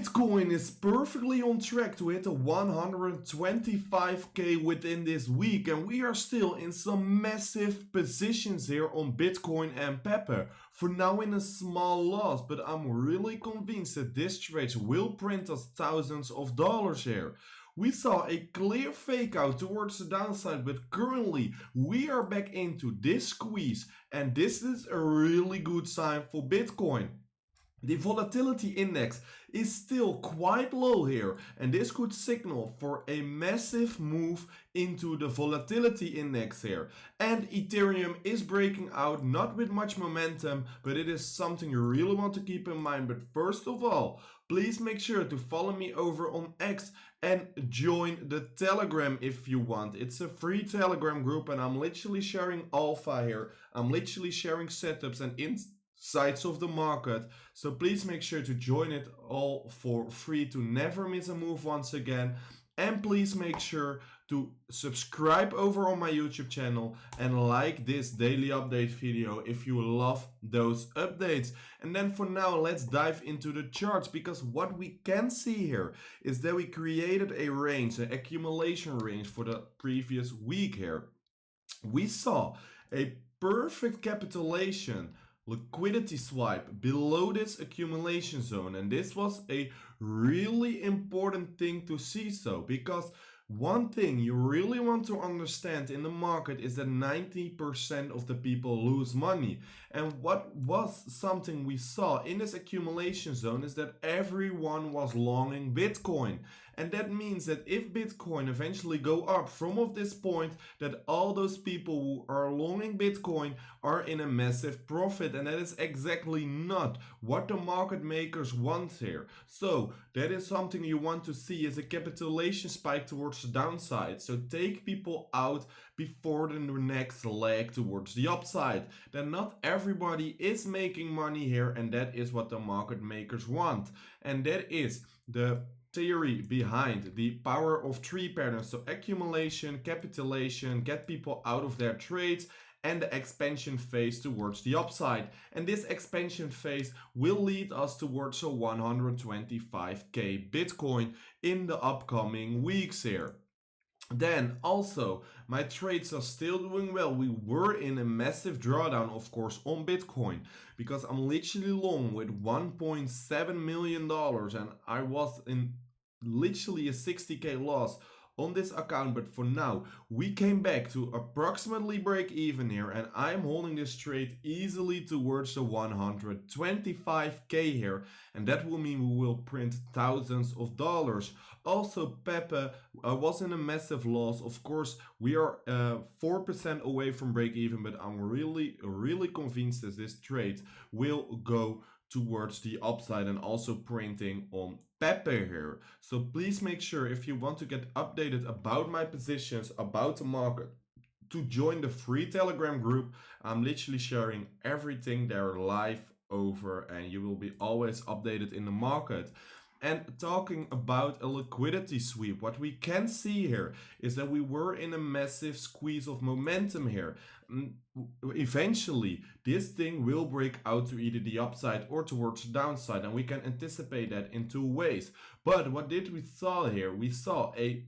Bitcoin is perfectly on track to hit the 125k within this week, and we are still in some massive positions here on Bitcoin and Pepe. For now in a small loss, but I'm really convinced that this trade will print us thousands of dollars here. We saw a clear fake out towards the downside, but currently we are back into this squeeze, and this is a really good sign for Bitcoin. The volatility index is still quite low here, and this could signal for a massive move into the volatility index here. And Ethereum is breaking out, not with much momentum, but it is something you really want to keep in mind. But first of all, please make sure to follow me over on X and join the Telegram if you want. It's a free Telegram group, and I'm literally sharing alpha here. I'm literally sharing setups and insights of the market. So please make sure to join it all for free to never miss a move once again. And please make sure to subscribe over on my YouTube channel and like this daily update video if you love those updates. And then for now, let's dive into the charts, because what we can see here is that we created a range, an accumulation range for the previous week here. We saw a perfect capitulation liquidity swipe below this accumulation zone, and this was a really important thing to see, so because one thing you really want to understand in the market is that 90% of the people lose money. And what was something we saw in this accumulation zone is that everyone was longing Bitcoin. And that means that if Bitcoin eventually go up from of this point, that all those people who are longing Bitcoin are in a massive profit. And that is exactly not what the market makers want here. So that is something you want to see as a capitulation spike towards the downside. So take people out before the next leg towards the upside. Then not everybody is making money here, and that is what the market makers want. And that is the theory behind the power of three patterns. So accumulation, capitulation, get people out of their trades, and the expansion phase towards the upside. And this expansion phase will lead us towards a 125k Bitcoin in the upcoming weeks here. Then also, my trades are still doing well. We were in a massive drawdown, of course, on Bitcoin, because I'm literally long with $1.7 million, and I was in literally a 60k loss on this account. But for now, we came back to approximately break even here, and I'm holding this trade easily towards the 125k here, and that will mean we will print thousands of dollars. Also, Pepe was in a massive loss. Of course, we are 4% away from break even, but I'm really convinced that this trade will go towards the upside and also printing on Pepe here. So please make sure, if you want to get updated about my positions, about the market, to join the free Telegram group. I'm literally sharing everything there live over, and you will be always updated in the market. And talking about a liquidity sweep, what we can see here is that we were in a massive squeeze of momentum here. Eventually, this thing will break out to either the upside or towards the downside, and we can anticipate that in two ways. But what did we saw here? We saw a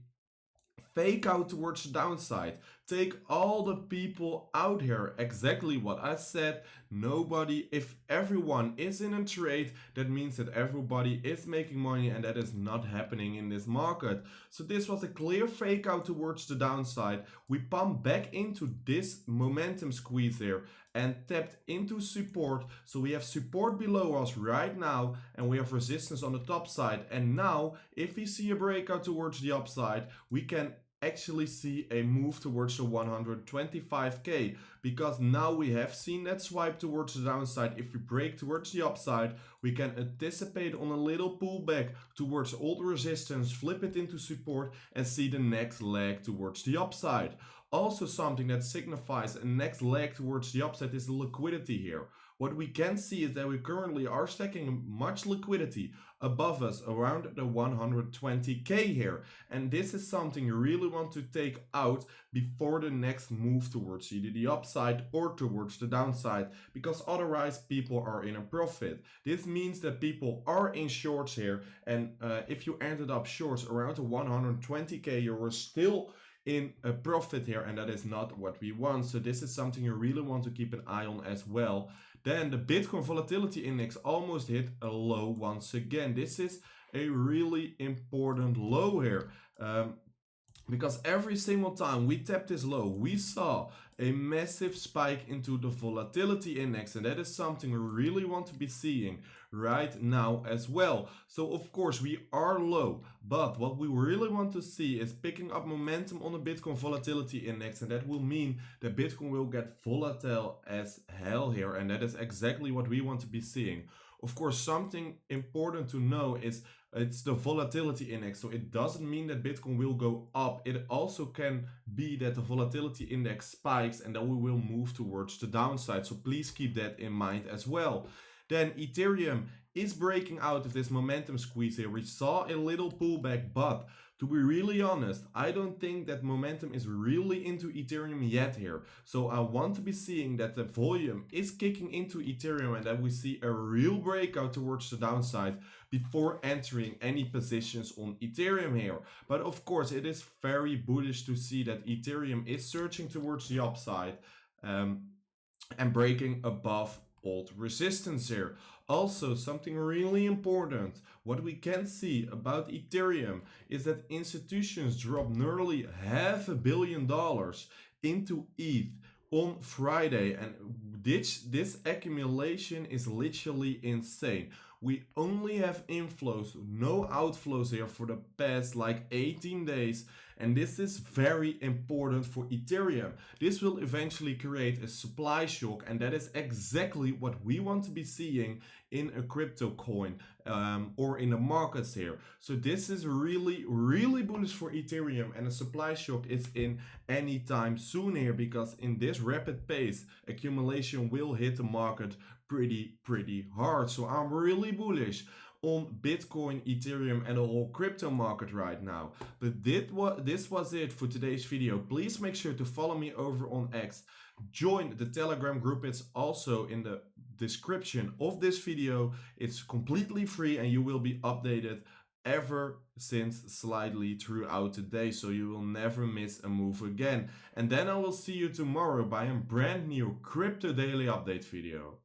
fake out towards the downside, take all the people out here. Exactly what I said. Nobody, if everyone is in a trade, that means that everybody is making money, and that is not happening in this market. So this was a clear fake out towards the downside. We pumped back into this momentum squeeze here and tapped into support. So we have support below us right now, and we have resistance on the top side. And now if we see a breakout towards the upside, we can actually see a move towards the 125k, because now we have seen that swipe towards the downside. If we break towards the upside, we can anticipate on a little pullback towards old resistance, flip it into support, and see the next leg towards the upside. Also, something that signifies a next leg towards the upside is the liquidity here. What we can see is that we currently are stacking much liquidity above us around the 120k here. And this is something you really want to take out before the next move towards either the upside or towards the downside, because otherwise people are in a profit. This means that people are in shorts here, and if you ended up shorts around the 120k, you were still in a profit here, and that is not what we want. So this is something you really want to keep an eye on as well. Then the Bitcoin volatility index almost hit a low once again. This is a really important low here. Because every single time we tapped this low, we saw a massive spike into the volatility index, and that is something we really want to be seeing right now as well. So of course we are low, but what we really want to see is picking up momentum on the Bitcoin volatility index, and that will mean that Bitcoin will get volatile as hell here, and that is exactly what we want to be seeing. Of course, something important to know is it's the volatility index, so it doesn't mean that Bitcoin will go up. It also can be that the volatility index spikes and then we will move towards the downside, so please keep that in mind as well. Then Ethereum is breaking out of this momentum squeeze here. We saw a little pullback, but to be really honest, I don't think that momentum is really into Ethereum yet here. So I want to be seeing that the volume is kicking into Ethereum and that we see a real breakout towards the downside before entering any positions on Ethereum here. But of course, it is very bullish to see that Ethereum is searching towards the upside and breaking above old resistance here. Also, something really important, what we can see about Ethereum is that institutions dropped nearly $500 million into ETH on Friday, and this accumulation is literally insane. We only have inflows, no outflows here for the past like 18 days, and this is very important for Ethereum. This will eventually create a supply shock, and that is exactly what we want to be seeing in a crypto coin or in the markets here. So this is really bullish for Ethereum, and a supply shock is in anytime soon here, because in this rapid pace accumulation will hit the market pretty hard. So I'm really bullish on Bitcoin, Ethereum, and the whole crypto market right now. But this was it for today's video. Please make sure to follow me over on X. Join the Telegram group. It's also in the description of this video. It's completely free and you will be updated ever since slightly throughout the day, so you will never miss a move again. And then I will see you tomorrow by a brand new Crypto Daily Update video.